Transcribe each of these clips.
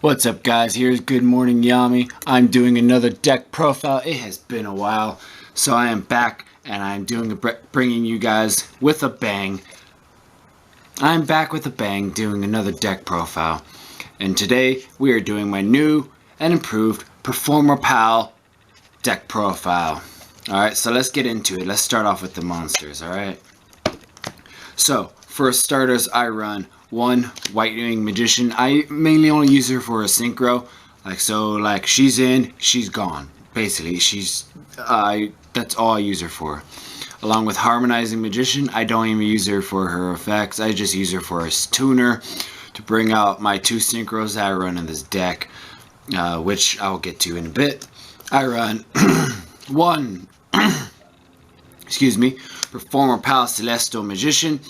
What's up, guys? Here's Good Morning Yami. I'm doing another deck profile. It has been a while, so I am back and I'm bringing you guys with a bang. I'm back with a bang doing another deck profile, and today we are doing my new and improved Performalpal deck profile. Alright, so let's get into it. Let's start off with the monsters, alright? So, for starters, I run one White-Winged Magician. I mainly only use her for a synchro. Like she's in, she's gone. Basically, that's all I use her for. Along with Harmonizing Magician, I don't even use her for her effects. I just use her for a tuner to bring out my two synchros that I run in this deck, which I'll get to in a bit. I run one Performalpal Celestial Magician.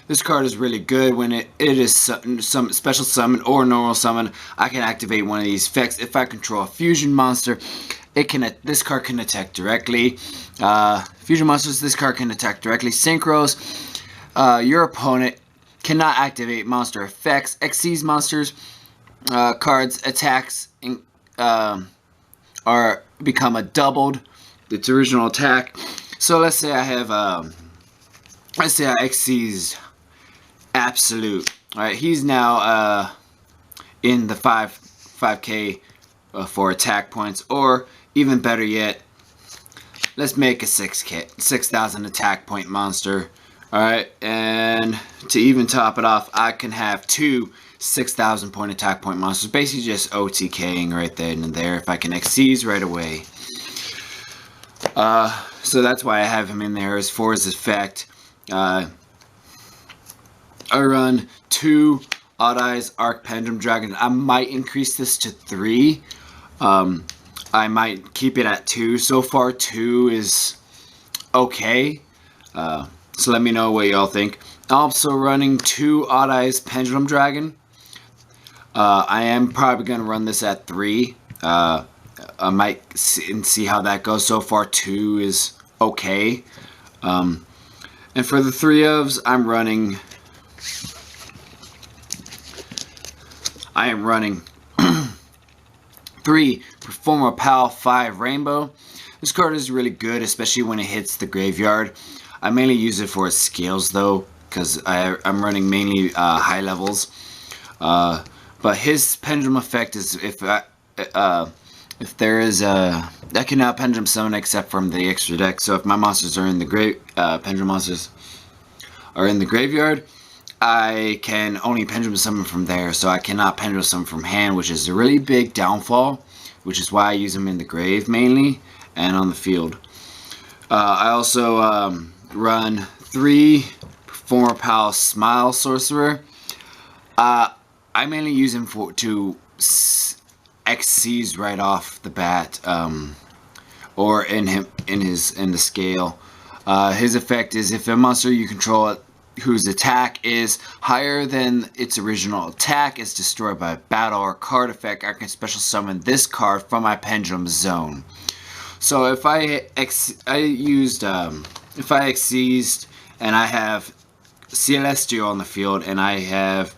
This card is really good when it is some special summon or normal summon. I can activate one of these effects. If I control a fusion monster, this card can attack directly. Fusion monsters, this card can attack directly. Synchros, your opponent cannot activate monster effects. Xyz monsters cards attacks are become a doubled its original attack. So let's say I have Xyz Absolute. Alright, he's now in the 5k for attack points, or even better yet, let's make a 6,000 attack point monster. Alright, and to even top it off, I can have two 6,000 point attack point monsters, basically just OTKing right then and there if I can Xyz right away. So that's why I have him in there as for his effect. I run two Odd Eyes Arc Pendulum Dragon. I might increase this to 3. I might keep it at 2. So far 2 is okay. So let me know what y'all think. Also running two Odd Eyes Pendulum Dragon. I am probably going to run this at 3. I might see how that goes. So far 2 is okay. And for the 3 ofs, I am running 3 Performalpal 5 Rainbow. This card is really good, especially when it hits the graveyard. I mainly use it for its scales though, because I'm running mainly high levels. But his pendulum effect is if there is I cannot pendulum summon except from the extra deck. So if my monsters are in the pendulum monsters are in the graveyard, I can only pendulum summon from there, so I cannot pendulum summon from hand, which is a really big downfall, which is why I use them in the grave mainly and on the field. I also run 3 Performalpal Smile Sorcerer. I mainly use him to Xyz right off the bat, or in the scale. His effect is if a monster you control whose attack is higher than its original attack is destroyed by a battle or card effect, I can special summon this card from my pendulum zone. So if I Xyzed and I have Celestial on the field and I have,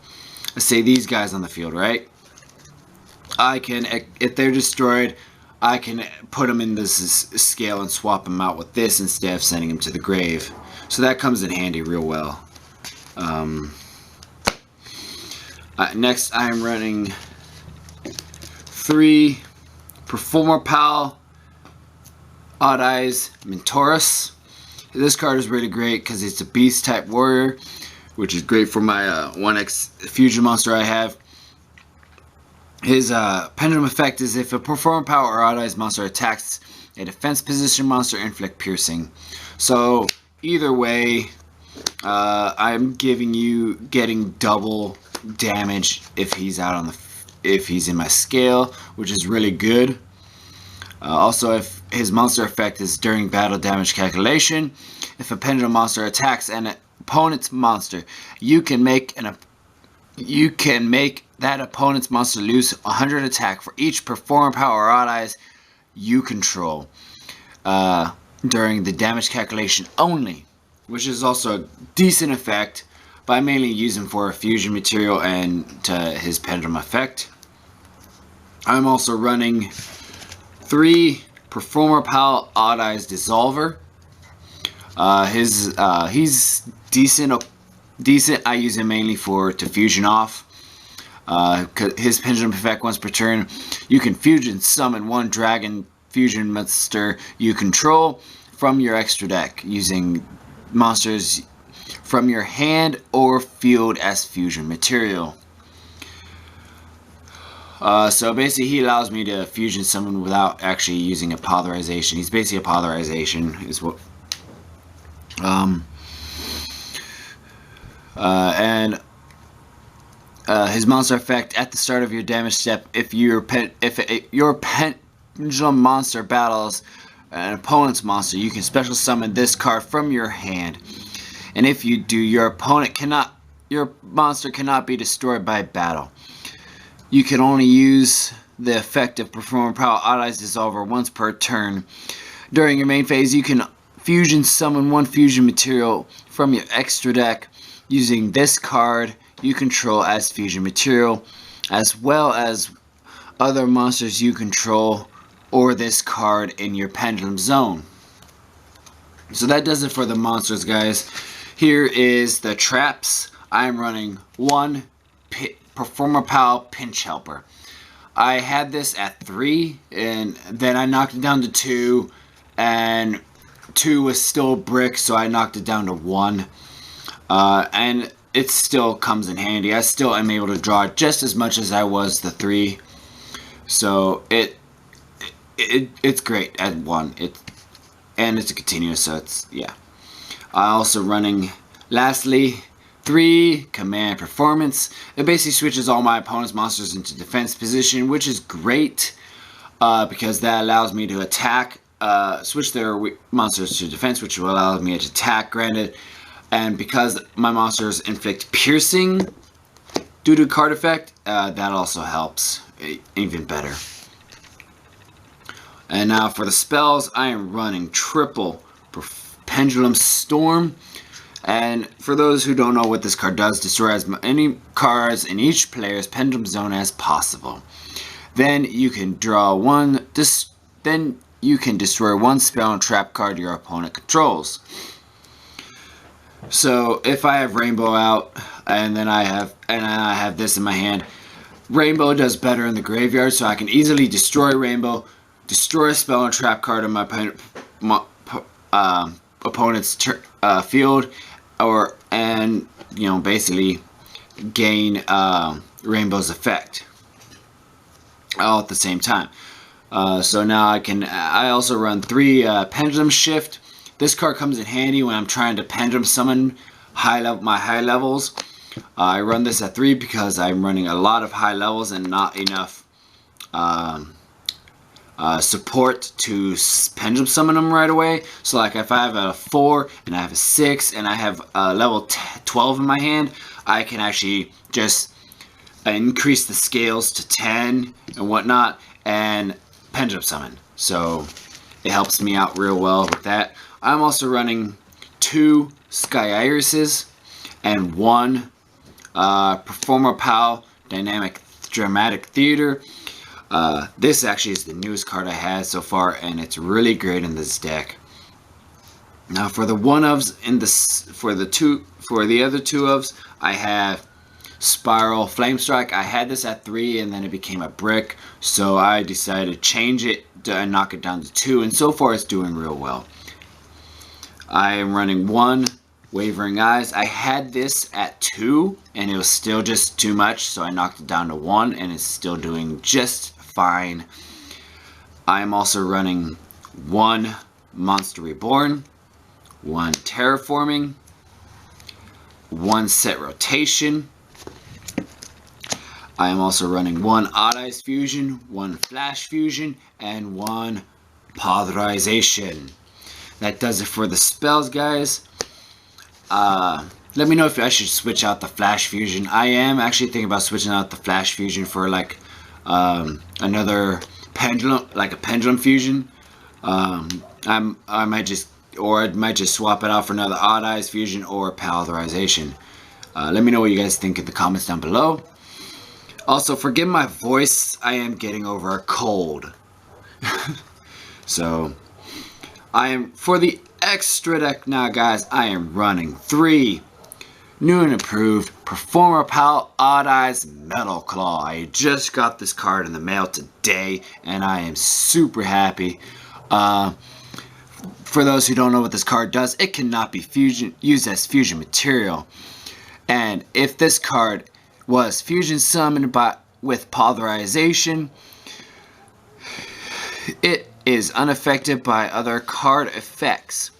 let's say, these guys on the field, right? I can, if they're destroyed, I can put them in this scale and swap them out with this instead of sending them to the grave. So that comes in handy real well. Next, I'm running 3 Performalpal Odd Eyes Mentorus. This card is really great because it's a beast type warrior, which is great for my 1x fusion monster I have. His pendulum effect is if a Performalpal or Odd Eyes monster attacks a defense position monster, inflict piercing. So either way, I'm getting double damage if he's in my scale, which is really good. Also, if his monster effect is during battle damage calculation, if a pendulum monster attacks an opponent's monster, you can make that opponent's monster lose 100 attack for each Performalpal or Odd Eyes you control during the damage calculation only, which is also a decent effect, but I mainly use him for a fusion material and his pendulum effect. I'm also running 3 Performalpal Odd-Eyes Dissolver. He's decent. I use him mainly to fusion off. His Pendulum effect once per turn, you can fusion summon 1 dragon fusion monster you control from your extra deck using monsters from your hand or field as fusion material. So basically he allows me to fusion summon without actually using a polarization. He's basically a polarization is what his monster effect at the start of your damage step, if your Pendulum monster battles an opponent's monster, you can special summon this card from your hand, and if you do, your monster cannot be destroyed by battle. You can only use the effect of Performalpal Odd-Eyes Dissolver once per turn. During your main phase, you can fusion summon 1 fusion material from your extra deck using this card you control as fusion material, as well as other monsters you control or this card in your Pendulum zone. So that does it for the monsters, guys. Here is the traps. I'm running 1 Performalpal Pinch Helper. I had this at 3, and then I knocked it down to 2, and 2 was still brick, so I knocked it down to 1. And it still comes in handy. I still am able to draw just as much as I was the 3. So it's great at 1. And it's a continuous, so it's, yeah. I'm also running, lastly, 3 Command Performance. It basically switches all my opponent's monsters into defense position, which is great because that allows me to attack, switch their monsters to defense, which will allow me to attack, granted. And because my monsters inflict piercing due to card effect, that also helps even better. And now for the spells, I am running triple Pendulum Storm. And for those who don't know what this card does, destroy as many cards in each player's Pendulum zone as possible. Then you can draw one. Then you can destroy 1 spell and trap card your opponent controls. So if I have Rainbow out, and then I have this in my hand, Rainbow does better in the graveyard, so I can easily destroy Rainbow, destroy a spell and trap card on my opponent's field, and basically gain Rainbow's effect all at the same time. So now I also run 3 Pendulum Shift. This card comes in handy when I'm trying to pendulum summon my high levels. I run this at 3 because I'm running a lot of high levels and not enough support to pendulum summon them right away. So like if I have a 4 and I have a 6 and I have a level 12 in my hand, I can actually just increase the scales to 10 and whatnot and pendulum summon. So it helps me out real well with that. I'm also running 2 Sky Irises and 1 Performalpal Dramatic Theater. This actually is the newest card I had so far, and it's really great in this deck. Now for the one-ofs for the other 2-ofs, I have Spiral Flame Strike. I had this at 3 and then it became a brick, so I decided to change it and knock it down to 2, and so far it's doing real well. I am running 1 Wavering Eyes. I had this at 2 and it was still just too much, so I knocked it down to 1 and it's still doing just fine. I am also running 1 Monster Reborn, 1 Terraforming, 1 Set Rotation. I am also running 1 Odd-Eyes Fusion, 1 Flash Fusion, and 1 Polarization. That does it for the spells, guys. Let me know if I should switch out the Flash Fusion. I am actually thinking about switching out the Flash Fusion for like another pendulum, like a Pendulum Fusion. I might just swap it out for another Odd-Eyes Fusion or Polarization. Let me know what you guys think in the comments down below. Also, forgive my voice, I am getting over a cold. So, I am, for the extra deck now, guys, I am running 3 new and improved Performalpal Odd Eyes Metal Claw. I just got this card in the mail today, and I am super happy. For those who don't know what this card does, it cannot be used as fusion material. And if this card was fusion summoned with polarization, it is unaffected by other card effects.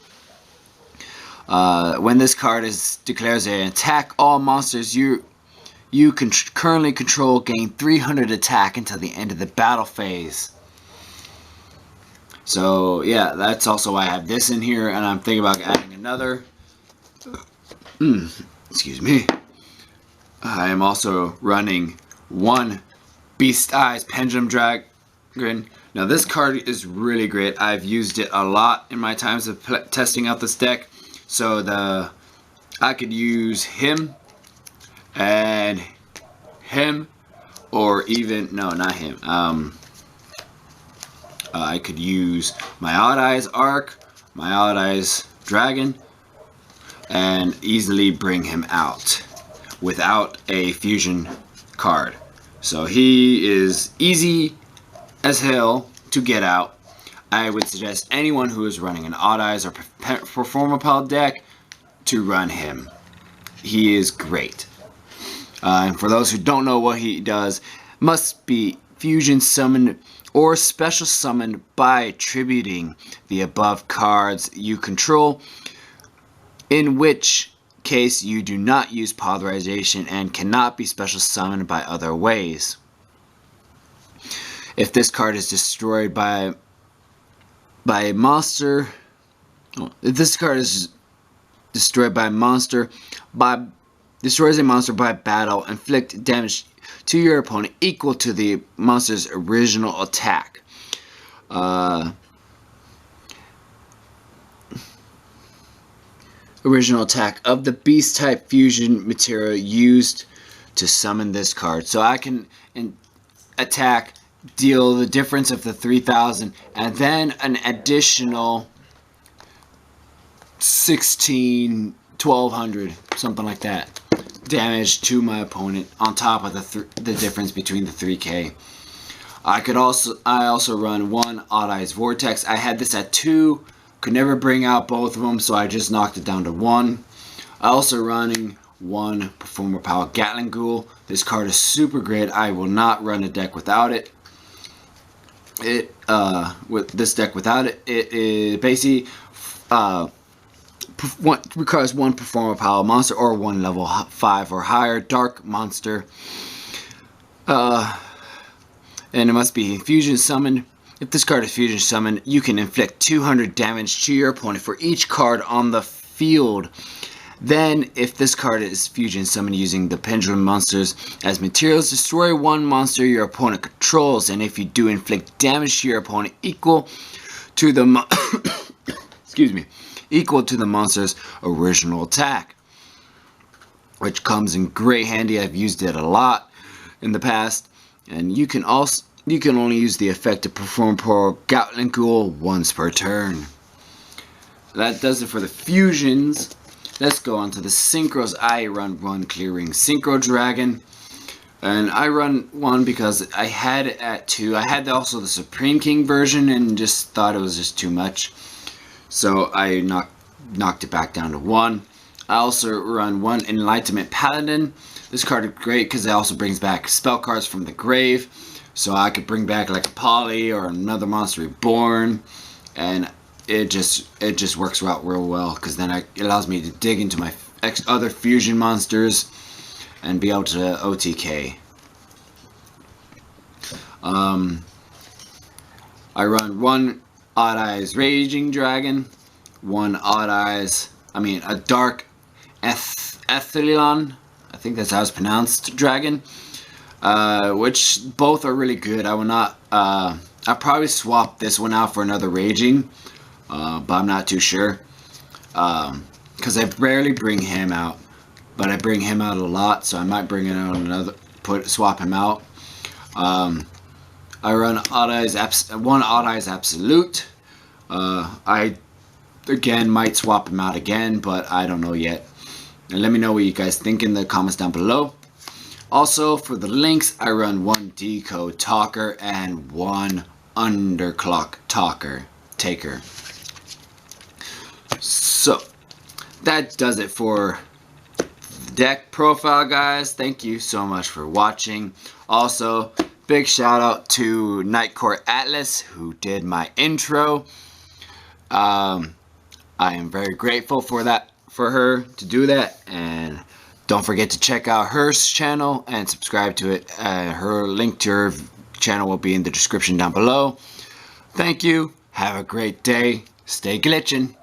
When this card declares an attack, all monsters you currently control gain 300 attack until the end of the battle phase. So yeah, that's also why I have this in here, and I'm thinking about adding another. Excuse me. I am also running 1 Beast Eyes Pendulum Dragon. Now this card is really great. I've used it a lot in my times of testing out this deck. So I could use him and him, or even, no, not him. I could use my Odd Eyes Arc, my Odd Eyes Dragon, and easily bring him out without a fusion card. So he is easy as hell to get out. I would suggest anyone who is running an Odd Eyes or Performalpal deck to run him. He is great. And for those who don't know what he does, must be fusion summoned or special summoned by attributing the above cards you control, in which case you do not use polarization and cannot be special summoned by other ways. If this card is destroyed by a monster, if this card is destroyed by a monster, destroys a monster by battle, inflict damage to your opponent equal to the monster's original attack. Original attack of the beast type fusion material used to summon this card. So I can attack, deal the difference of the 3,000, and then an additional 1,200, something like that, damage to my opponent on top of the difference between the 3K. I also run 1 Odd Eyes Vortex. I had this at 2, could never bring out both of them, so I just knocked it down to 1. I also running 1 Performalpal Gatling Ghoul. This card is super great. I will not run a deck without it. With this deck without it, it is basically requires 1 Performalpal monster or 1 level 5 or higher dark monster, and it must be fusion summoned. If this card is fusion summoned, you can inflict 200 damage to your opponent for each card on the field. Then, if this card is fusion summoned using the pendulum monsters as materials, destroy 1 monster your opponent controls, and if you do, inflict damage to your opponent equal to the equal to the monster's original attack, which comes in great handy. I've used it a lot in the past, and you can only use the effect of Performalpal Gatling Ghoul once per turn. That does it for the fusions. Let's go on to the synchros. I run 1 Clearing Synchro Dragon, and I run 1 because I had it at 2. I had also the Supreme King version and just thought it was just too much, so I knocked it back down to 1. I also run 1 Enlightenment Paladin. This card is great because it also brings back spell cards from the grave, so I could bring back like a Poly or another Monster Reborn, and it just works out real well because then it allows me to dig into my other fusion monsters and be able to OTK. I run 1 Odd Eyes Raging Dragon, 1 a Dark Ethelion, I think that's how it's pronounced, dragon, which both are really good. I will not, I'll probably swap this one out for another Raging, but I'm not too sure, because I rarely bring him out, but I bring him out a lot, so I might bring it out swap him out. I run one Odd Eyes Absolute. I again might swap him out again, but I don't know yet. And let me know what you guys think in the comments down below. Also, for the links, I run one Decode Talker and one Underclock Taker. So that does it for the deck profile, guys. Thank you so much for watching. Also, big shout out to Night Court Atlas, who did my intro. I am very grateful for her to do that, and don't forget to check out her channel and subscribe to it. Her link to her channel will be in the description down below. Thank you. Have a great day. Stay glitching.